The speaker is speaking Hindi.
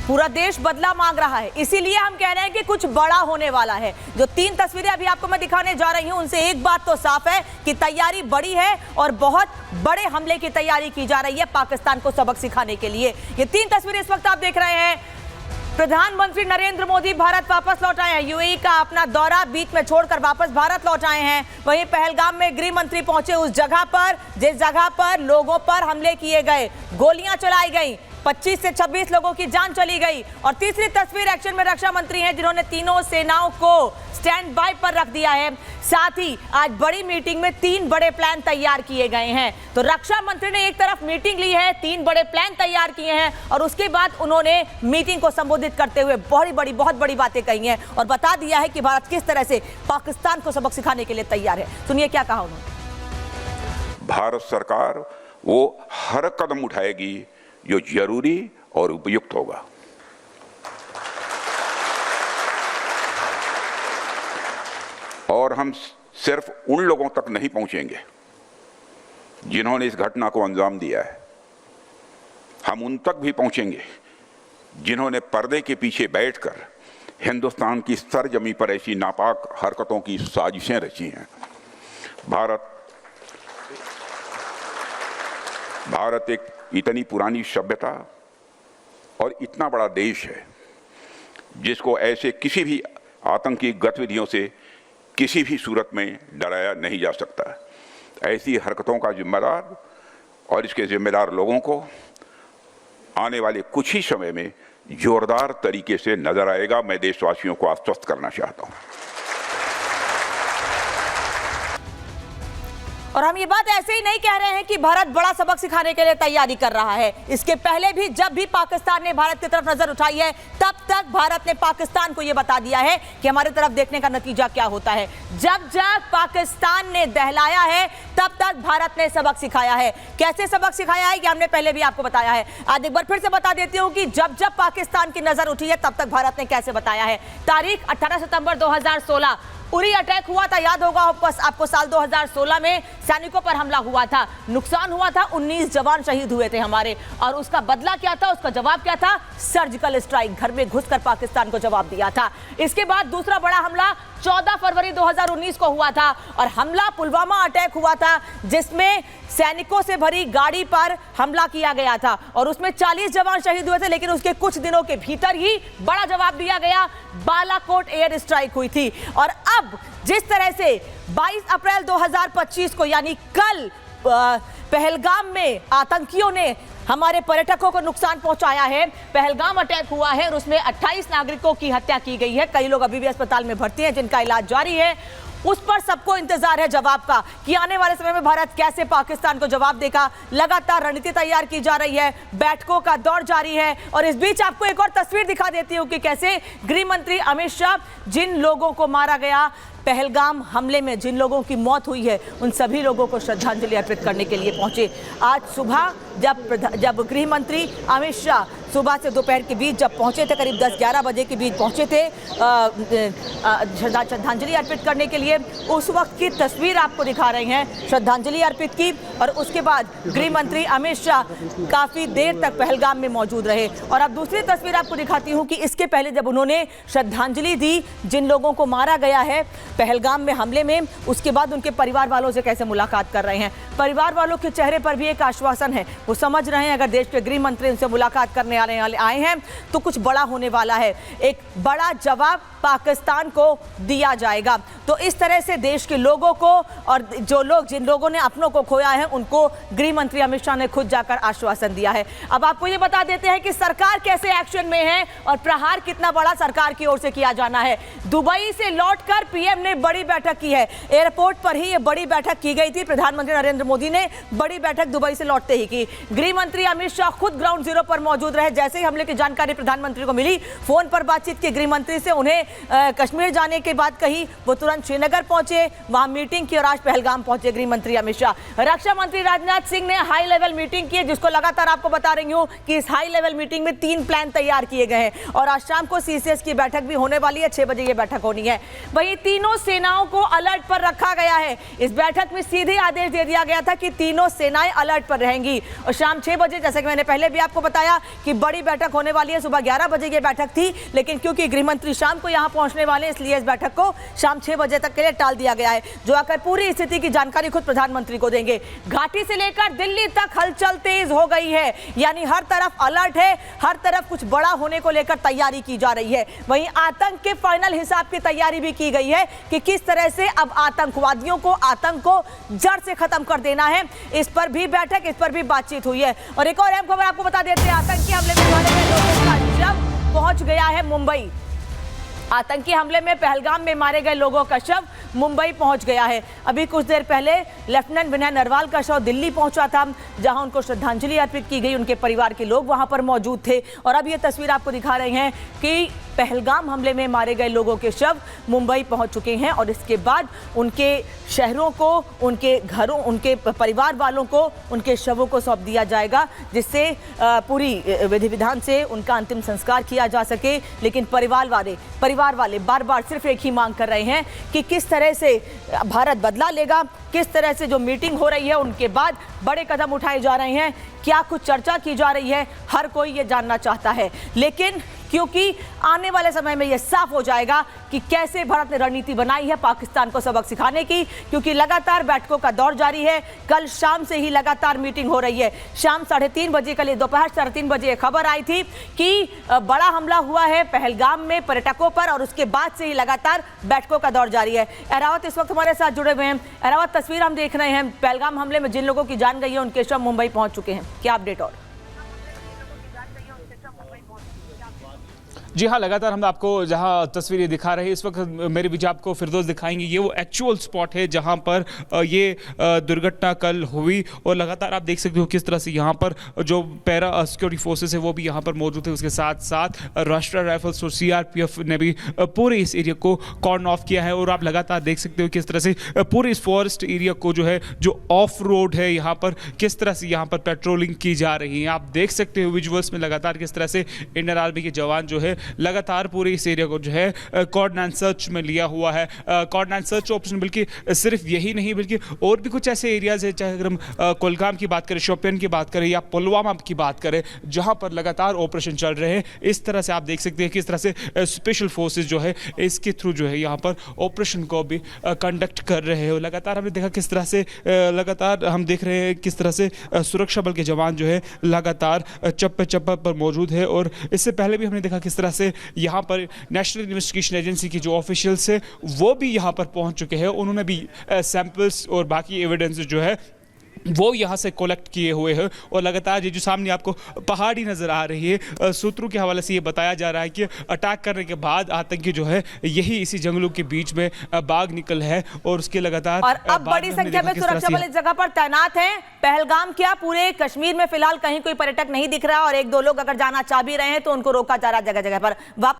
पूरा देश बदला मांग रहा है, इसीलिए हम कह रहे हैं कि कुछ बड़ा होने वाला है। जो 3 तस्वीरें अभी आपको मैं दिखाने जा रही हूं, उनसे एक बात तो साफ है कि तैयारी बड़ी है और बहुत बड़े हमले की तैयारी की जा रही है पाकिस्तान को सबक सिखाने के लिए। ये 3 तस्वीरें इस वक्त आप देख रहे हैं। प्रधानमंत्री नरेंद्र मोदी भारत वापस लौट आए हैं। यूएई का अपना दौरा बीच में छोड़कर वापस भारत लौट आए हैं। वहीं पहलगाम में गृह मंत्री पहुंचे उस जगह पर जिस जगह पर लोगों पर हमले किए गए, गोलियां चलाई गई, 25 से 26 लोगों की जान चली गई। और तीसरी तस्वीर एक्शन में रक्षा मंत्री हैं जिन्होंने तीनों सेनाओं को स्टैंड बाय पर रख दिया है। साथ ही आज बड़ी मीटिंग में 3 बड़े प्लान तैयार किए गए हैं। तो रक्षा मंत्री ने एक तरफ मीटिंग ली है, 3 बड़े प्लान तैयार किए हैं और उसके बाद उन्होंने मीटिंग को संबोधित करते हुए बहुत बड़ी बातें कही हैं और बता दिया है कि भारत किस तरह से पाकिस्तान को सबक सिखाने के लिए तैयार है। सुनिए क्या कहा उन्होंने। भारत सरकार वो हर कदम उठाएगी जो जरूरी और उपयुक्त होगा। और हम सिर्फ उन लोगों तक नहीं पहुंचेंगे जिन्होंने इस घटना को अंजाम दिया है, हम उन तक भी पहुंचेंगे जिन्होंने पर्दे के पीछे बैठकर हिंदुस्तान की सरजमी पर ऐसी नापाक हरकतों की साजिशें रची हैं। भारत एक इतनी पुरानी सभ्यता और इतना बड़ा देश है जिसको ऐसे किसी भी आतंकी गतिविधियों से किसी भी सूरत में डराया नहीं जा सकता। ऐसी हरकतों का जिम्मेदार और इसके जिम्मेदार लोगों को आने वाले कुछ ही समय में जोरदार तरीके से नजर आएगा। मैं देशवासियों को आश्वस्त करना चाहता हूं। और हम ये बात ऐसे ही नहीं कह रहे हैं कि भारत बड़ा सबक सिखाने के लिए तैयारी कर रहा है। इसके पहले भी जब भी पाकिस्तान ने भारत की तरफ नजर उठाई है तब तक भारत ने पाकिस्तान को यह बता दिया है कि हमारी तरफ देखने का नतीजा क्या होता है। जब जब पाकिस्तान ने दहलाया है तब तक भारत ने सबक सिखाया है। कैसे सबक सिखाया है कि हमने पहले भी आपको बताया है। आज एक बार फिर से बता देती हूं कि जब जब पाकिस्तान की नजर उठी है तब तक भारत ने कैसे बताया है। तारीख 18 सितंबर 2016 उरी अटैक हुआ था, याद होगा आपको। साल 2016 में सैनिकों पर हमला हुआ था, नुकसान हुआ था, 19 जवान शहीद हुए थे हमारे। और उसका बदला क्या था, उसका जवाब क्या था? सर्जिकल स्ट्राइक, घर में घुसकर पाकिस्तान को जवाब दिया था। इसके बाद दूसरा बड़ा हमला 14 फरवरी 2019 को हुआ था और हमला पुलवामा अटैक हुआ था जिसमें सैनिकों से भरी गाड़ी पर हमला किया गया था और उसमें 40 जवान शहीद हुए थे। लेकिन उसके कुछ दिनों के भीतर ही बड़ा जवाब दिया गया, बालाकोट एयर स्ट्राइक हुई थी। और अब जिस तरह से 22 अप्रैल 2025 को यानी कल पहलगाम में आतंकियों ने हमारे पर्यटकों को नुकसान पहुंचाया है, पहलगाम अटैक हुआ है और उसमें 28 नागरिकों की हत्या की गई है। कई लोग अभी भी अस्पताल में भर्ती हैं जिनका इलाज जारी है। उस पर सबको इंतजार है जवाब का कि आने वाले समय में भारत कैसे पाकिस्तान को जवाब देगा। लगातार रणनीति तैयार की जा रही है, बैठकों का दौर जारी है। और इस बीच आपको एक और तस्वीर दिखा देती हूं कि कैसे गृह मंत्री अमित शाह जिन लोगों को मारा गया पहलगाम हमले में, जिन लोगों की मौत हुई है, उन सभी लोगों को श्रद्धांजलि अर्पित करने के लिए पहुंचे। आज सुबह जब गृह मंत्री अमित शाह सुबह से दोपहर के बीच जब पहुंचे थे, करीब 10-11 बजे के बीच पहुंचे थे श्रद्धांजलि अर्पित करने के लिए, उस वक्त की तस्वीर आपको दिखा रहे हैं। श्रद्धांजलि अर्पित की और उसके बाद गृह मंत्री अमित शाह काफी देर तक पहलगाम में मौजूद रहे। और अब दूसरी तस्वीर आपको दिखाती हूं कि इसके पहले जब उन्होंने श्रद्धांजलि दी जिन लोगों को मारा गया है पहलगाम में हमले में, उसके बाद उनके परिवार वालों से कैसे मुलाकात कर रहे हैं। परिवार वालों के चेहरे पर भी एक आश्वासन है, वो समझ रहे हैं अगर देश के गृह मंत्री उनसे मुलाकात करने आए हैं तो कुछ बड़ा होने वाला है, एक बड़ा जवाब पाकिस्तान को दिया जाएगा। तो इस तरह से देश के लोगों को और जिन लोगों ने अपनों को खोया है उनको गृह मंत्री अमित शाह ने खुद जाकर आश्वासन दिया है। अब आपको ये बता देते हैं कि सरकार कैसे एक्शन में है और प्रहार कितना बड़ा सरकार की ओर से किया जाना है। दुबई से लौटकर पीएम ने बड़ी बैठक की है, एयरपोर्ट पर ही ये बड़ी बैठक की गई थी। प्रधानमंत्री नरेंद्र मोदी ने बड़ी बैठक दुबई से लौटते ही की। गृह मंत्री अमित शाह खुद ग्राउंड जीरो पर मौजूद रहे। जैसे ही हमले की जानकारी प्रधानमंत्री को मिली, फोन पर बातचीत की गृह मंत्री से, उन्हें कश्मीर जाने की बात कही, वो तुरंत श्रीनगर पहुंचे, वहां मीटिंग की और आज पहलगाम पहुंचे गृह मंत्री अमित शाह। रक्षा मंत्री राजनाथ सिंह ने हाई लेवल मीटिंग की, जिसको लगातार आपको बता रही हूं कि इस हाई लेवल मीटिंग में 3 प्लान तैयार किए गए हैं और आज शाम को सीसीएस की बैठक भी होने वाली है। 6 बजे ये बैठक होनी है। वहीं तीनों सेनाओं को अलर्ट पर रखा गया है। इस बैठक में सीधे आदेश दे दिया गया था कि तीनों सेनाएं अलर्ट पर रहेंगी और शाम 6 बजे, जैसे कि मैंने पहले भी आपको बताया कि बड़ी बैठक होने वाली है। सुबह 11 बजे ये बैठक थी, लेकिन क्योंकि गृहमंत्री शाम को यहां पहुंचने वाले हैं, इसलिए इस बैठक को शाम 6 बजे तक के लिए टाल दिया गया है, जो आकर पूरी स्थिति की जानकारी खुद प्रधानमंत्री को देंगे। घाटी से लेकर दिल्ली तक हलचल तेज हो गई है, यानी हर तरफ अलर्ट है, हर तरफ कुछ बड़ा होने को लेकर तैयारी की जा रही है। वहीं आतंक के फाइनल हिसाब की तैयारी भी की गई है कि किस तरह से अब आतंकवादियों को, आतंक को जड़ से खत्म कर देना है। इस पर भी बैठक, इस पर भी बातचीत हुई है। और एक और अहम खबर आपको बता देते हैं, आतंकी हमले में मारे गए लोगों का शव पहुंच गया है मुंबई। आतंकी हमले में पहलगाम में मारे गए लोगों का शव मुंबई पहुंच गया है। अभी कुछ देर पहले लेफ्टिनेंट विनय नरवाल का शव दिल्ली पहुंचा था, जहां उनको श्रद्धांजलि अर्पित की गई। उनके परिवार के लोग वहां पर मौजूद थे और अब ये तस्वीर आपको दिखा रहे हैं कि पहलगाम हमले में मारे गए लोगों के शव मुंबई पहुंच चुके हैं और इसके बाद उनके शहरों को, उनके घरों, उनके परिवार वालों को उनके शवों को सौंप दिया जाएगा, जिससे पूरी विधि विधान से उनका अंतिम संस्कार किया जा सके। लेकिन परिवार वाले बार बार सिर्फ एक ही मांग कर रहे हैं कि किस तरह से भारत बदला लेगा, किस तरह से जो मीटिंग हो रही है उनके बाद बड़े कदम उठाए जा रहे हैं, क्या कुछ चर्चा की जा रही है, हर कोई ये जानना चाहता है। लेकिन क्योंकि आने वाले समय में यह साफ हो जाएगा कि कैसे भारत ने रणनीति बनाई है पाकिस्तान को सबक सिखाने की, क्योंकि लगातार बैठकों का दौर जारी है। कल शाम से ही लगातार मीटिंग हो रही है। शाम 3:30 बजे, कल दोपहर 3:30 बजे खबर आई थी कि बड़ा हमला हुआ है पहलगाम में पर्यटकों पर और उसके बाद से ही लगातार बैठकों का दौर जारी है। अहरावत इस वक्त हमारे साथ जुड़े हुए हैं। अहरावत, तस्वीर हम देख रहे हैं, पहलगाम हमले में जिन लोगों की जान गई है उनके शव मुंबई पहुंच चुके हैं, क्या अपडेट? और जी हाँ, लगातार हम आपको जहां तस्वीरें दिखा रहे हैं इस वक्त मेरे बीच आपको फिरदौस दिखाएंगे। ये वो एक्चुअल स्पॉट है जहां पर ये दुर्घटना कल हुई और लगातार आप देख सकते हो किस तरह से यहाँ पर जो पैरा सिक्योरिटी फोर्सेस है वो भी यहाँ पर मौजूद है। उसके साथ साथ राष्ट्रीय राइफल्स और सीआरपीएफ ने भी पूरे इस एरिया को कॉर्डन ऑफ किया है और आप लगातार देख सकते हो किस तरह से पूरे इस फॉरेस्ट एरिया को जो है, जो ऑफ रोड है, यहाँ पर किस तरह से यहाँ पर पेट्रोलिंग की जा रही है। आप देख सकते हो विजुअल्स में लगातार किस तरह से इंडियन आर्मी के जवान जो है लगातार पूरे इस एरिया को जो है कॉर्डन एंड सर्च में लिया हुआ है। कॉर्डन एंड सर्च ऑपरेशन बल्कि सिर्फ यही नहीं बल्कि और भी कुछ ऐसे एरियाज है, चाहे अगर हम कुलगाम की बात करें, शोपियान की बात करें या पुलवामा की बात करें, जहां पर लगातार ऑपरेशन चल रहे हैं। इस तरह से आप देख सकते हैं किस तरह से स्पेशल फोर्सेस जो है इसके थ्रू जो है यहाँ पर ऑपरेशन को भी कंडक्ट कर रहे हैं। लगातार हमने देखा किस तरह से लगातार हम देख रहे हैं किस तरह से सुरक्षा बल के जवान जो है लगातार चप्पे पर मौजूद है। और इससे पहले भी हमने देखा किस तरह से यहाँ पर नेशनल इन्वेस्टिगेशन एजेंसी की जो ऑफिशियल्स है वो भी यहाँ पर पहुँच चुके हैं। उन्होंने भी सैंपल्स और बाकी एविडेंस जो है वो यहाँ से कलेक्ट किए हुए हैं। और लगातार ये जो सामने आपको पहाड़ी नज़र आ रही है, सूत्रों के हवाले से ये बताया जा रहा है कि अटैक करने के बाद आतंकी जो है यही इसी जंगलों के बीच में भाग निकल है और उसके लगातार और अब बड़ी संख्या में सुरक्षा बल इस जगह पर तैनात हैं। पहलगाम क्या, पूरे कश्मीर में फिलहाल कहीं कोई पर्यटक नहीं दिख रहा और 1-2 लोग अगर जाना चाह भी रहे हैं तो उनको रोका जा रहा जगह जगह पर।